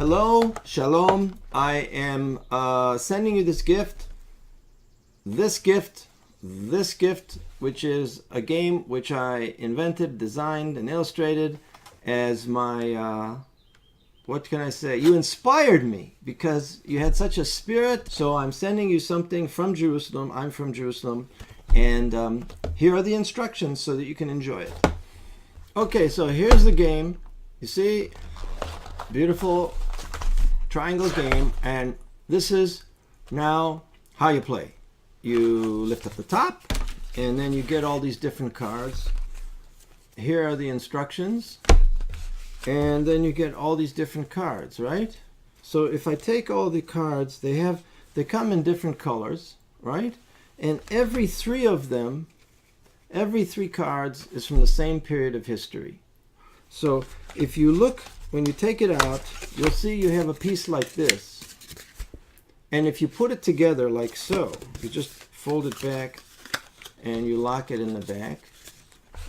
Hello, shalom. I am sending you this gift, which is a game which I invented, designed, and illustrated as my, what can I say? You inspired me because you had such a spirit. So I'm sending you something from Jerusalem. I'm from Jerusalem. And here are the instructions so that you can enjoy it. Okay, so here's the game. You see, beautiful triangle game, and this is now how you play. You lift up the top, and then you get all these different cards. Here are the instructions, and then you get all these different cards, right? So if I take all the cards, they come in different colors, right? And every three of them, every three cards is from the same period of history. So if you look, when you take it out, you'll see you have a piece like this. And if you put it together like so, you just fold it back and you lock it in the back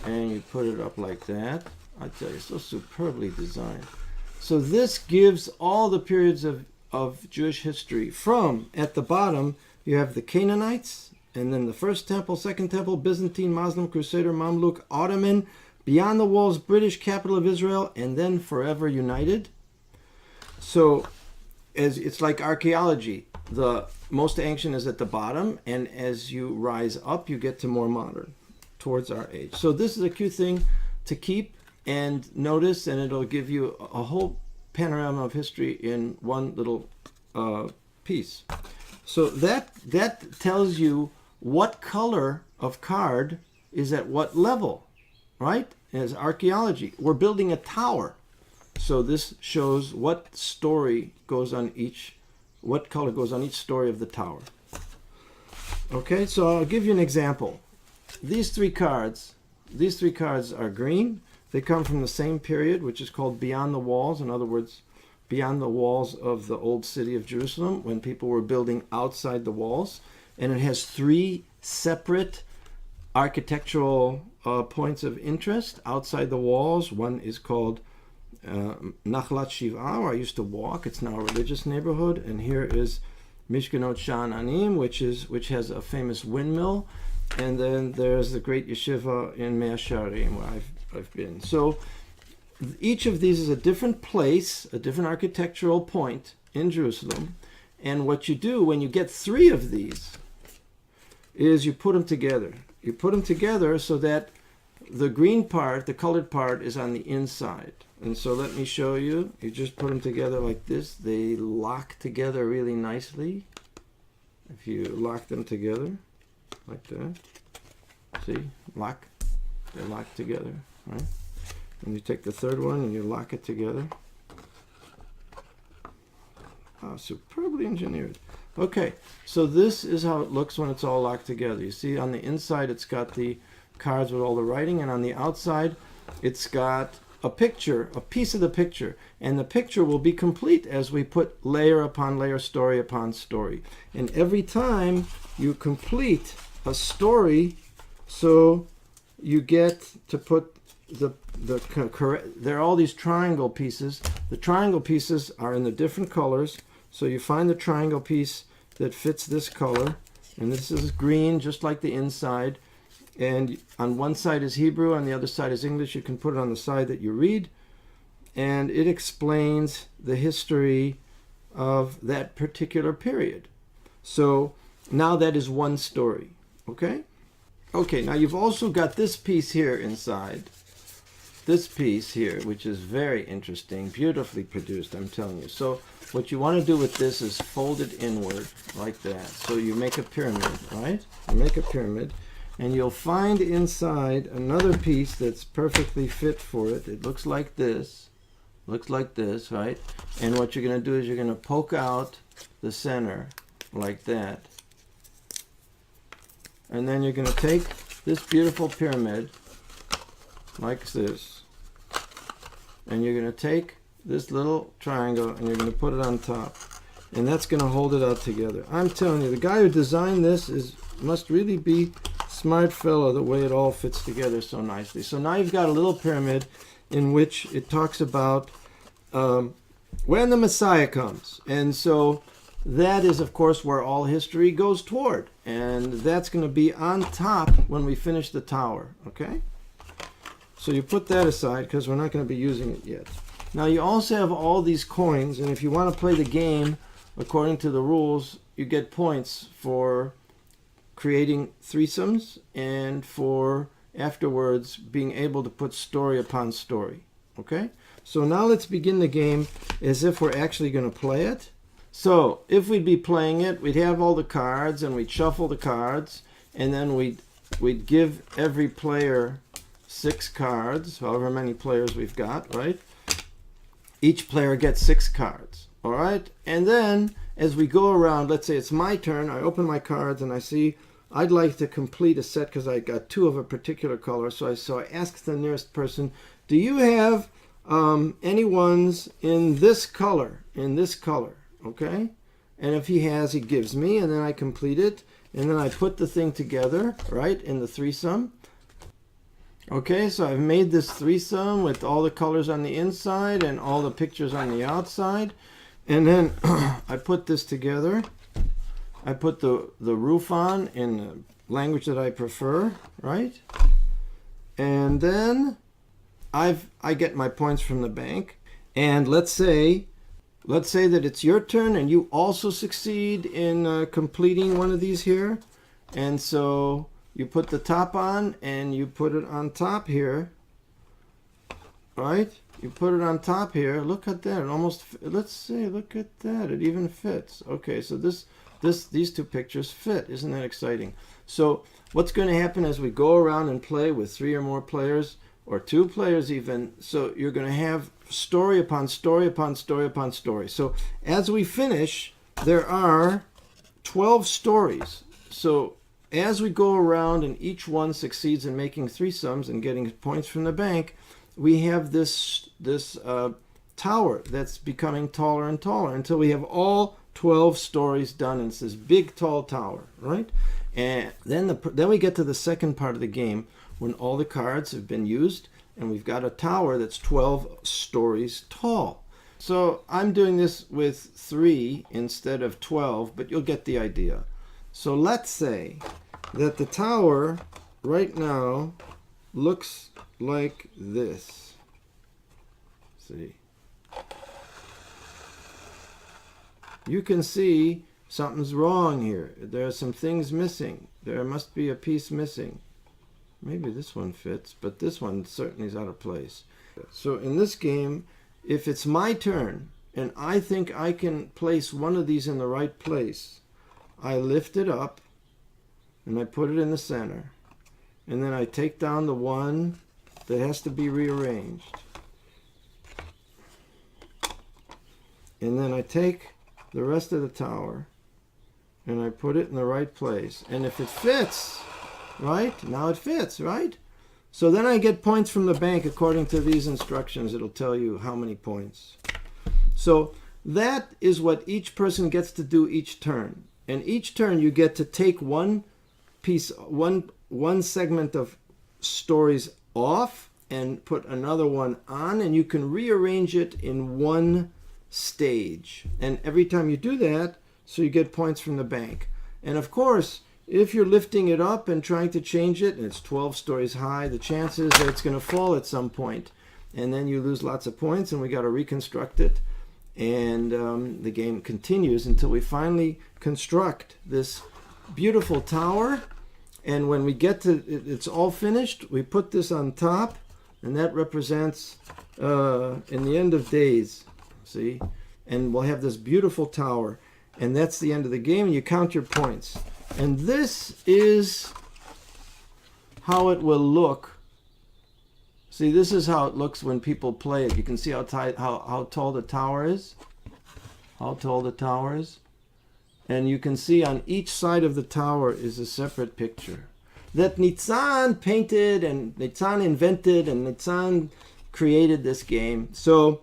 and you put it up like that. I tell you, so superbly designed. So this gives all the periods of Jewish history. From, at the bottom, you have the Canaanites, and then the First Temple, Second Temple, Byzantine, Muslim, Crusader, Mamluk, Ottoman, Beyond the Walls, British, capital of Israel, and then Forever United. So as it's like archaeology. The most ancient is at the bottom, and as you rise up, you get to more modern, towards our age. So this is a cute thing to keep and notice, and it'll give you a whole panorama of history in one little piece. So that tells you what color of card is at what level, right? As archaeology. We're building a tower. So this shows what story goes on each, what color goes on each story of the tower. Okay, so I'll give you an example. These three cards are green. They come from the same period, which is called Beyond the Walls. In other words, beyond the walls of the old city of Jerusalem, when people were building outside the walls. And it has three separate architectural points of interest outside the walls. One is called Nachlat Shiv'ah, where I used to walk. It's now a religious neighborhood. And here is Mishkanot Sha'ananim, which has a famous windmill. And then there's the great yeshiva in Mea Shearim, where I've been. So each of these is a different place, a different architectural point in Jerusalem. And what you do when you get three of these is you put them together. You put them together so that the green part, the colored part, is on the inside. And so let me show you. You just put them together like this. They lock together really nicely. If you lock them together like that. See? Lock. They're locked together, right? And you take the third one and you lock it together. Oh, superbly engineered. Okay, so this is how it looks when it's all locked together. You see on the inside it's got the cards with all the writing, and on the outside it's got a picture, a piece of the picture. And the picture will be complete as we put layer upon layer, story upon story. And every time you complete a story, so you get to put there are all these triangle pieces. The triangle pieces are in the different colors. So you find the triangle piece that fits this color, and this is green, just like the inside. And on one side is Hebrew, on the other side is English. You can put it on the side that you read, and it explains the history of that particular period. So now that is one story, okay? Okay, now you've also got this piece here inside. This piece here, which is very interesting, beautifully produced, I'm telling you. So what you want to do with this is fold it inward like that. So you make a pyramid, right? You make a pyramid, and you'll find inside another piece that's perfectly fit for it. It looks like this, right? And what you're going to do is you're going to poke out the center like that. And then you're going to take this beautiful pyramid like this, and you're going to take this little triangle and you're going to put it on top, and that's going to hold it out together. I'm telling you, the guy who designed this must really be a smart fellow, the way it all fits together so nicely. So now you've got a little pyramid in which it talks about when the Messiah comes. And so that is, of course, where all history goes toward. And that's going to be on top when we finish the tower, okay? So you put that aside because we're not going to be using it yet. Now you also have all these coins, and if you want to play the game according to the rules, you get points for creating threesomes and for afterwards being able to put story upon story, okay? So now let's begin the game as if we're actually going to play it. So if we'd be playing it, we'd have all the cards and we'd shuffle the cards, and then we'd give every player 6 cards, however many players we've got, right? Each player gets 6 cards, all right? And then as we go around, let's say it's my turn, I open my cards and I see I'd like to complete a set because I got 2 of a particular color. So I ask the nearest person, do you have any ones in this color, okay? And if he has, he gives me, and then I complete it, and then I put the thing together, right, in the threesome. Okay, so I've made this threesome with all the colors on the inside and all the pictures on the outside. And then I put this together. I put the roof on in the language that I prefer, right? And then I get my points from the bank. And let's say that it's your turn and you also succeed in completing one of these here. And so you put the top on and you put it on top here, right? You put it on top here. Look at that. It almost, let's see, look at that. It even fits. Okay, so these 2 pictures fit. Isn't that exciting? So what's going to happen as we go around and play with 3 or more players, or 2 players even, so you're going to have story upon story upon story upon story. So as we finish, there are 12 stories. So as we go around and each one succeeds in making threesomes and getting points from the bank, we have this tower that's becoming taller and taller until we have all 12 stories done. And it's this big tall tower, right? And then we get to the second part of the game when all the cards have been used and we've got a tower that's 12 stories tall. So I'm doing this with 3 instead of 12, but you'll get the idea. So let's say that the tower right now looks like this. See? You can see something's wrong here. There are some things missing. There must be a piece missing. Maybe this one fits, but this one certainly is out of place. So in this game, if it's my turn and I think I can place one of these in the right place, I lift it up and I put it in the center. And then I take down the one that has to be rearranged. And then I take the rest of the tower and I put it in the right place. And if it fits, right? Now it fits, right? So then I get points from the bank according to these instructions. It'll tell you how many points. So that is what each person gets to do each turn. And each turn you get to take one piece, one segment of stories off and put another one on, and you can rearrange it in one stage. And every time you do that, so you get points from the bank. And of course, if you're lifting it up and trying to change it, and it's 12 stories high, the chances that it's going to fall at some point, and then you lose lots of points, and we got to reconstruct it. And the game continues until we finally construct this beautiful tower. And when we get to it's all finished, we put this on top, and that represents in the end of days. See, and we'll have this beautiful tower, and that's the end of the game. And you count your points. And this is how it will look. See, this is how it looks when people play it. You can see how tall the tower is. How tall the tower is. And you can see on each side of the tower is a separate picture that Nitsan painted and Nitsan invented and Nitsan created this game. So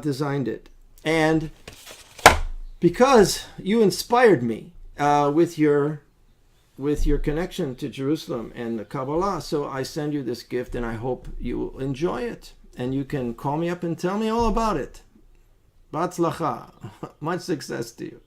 designed it. And because you inspired me with your connection to Jerusalem and the Kabbalah, so I send you this gift, and I hope you will enjoy it. And you can call me up and tell me all about it. Batzlacha. Much success to you.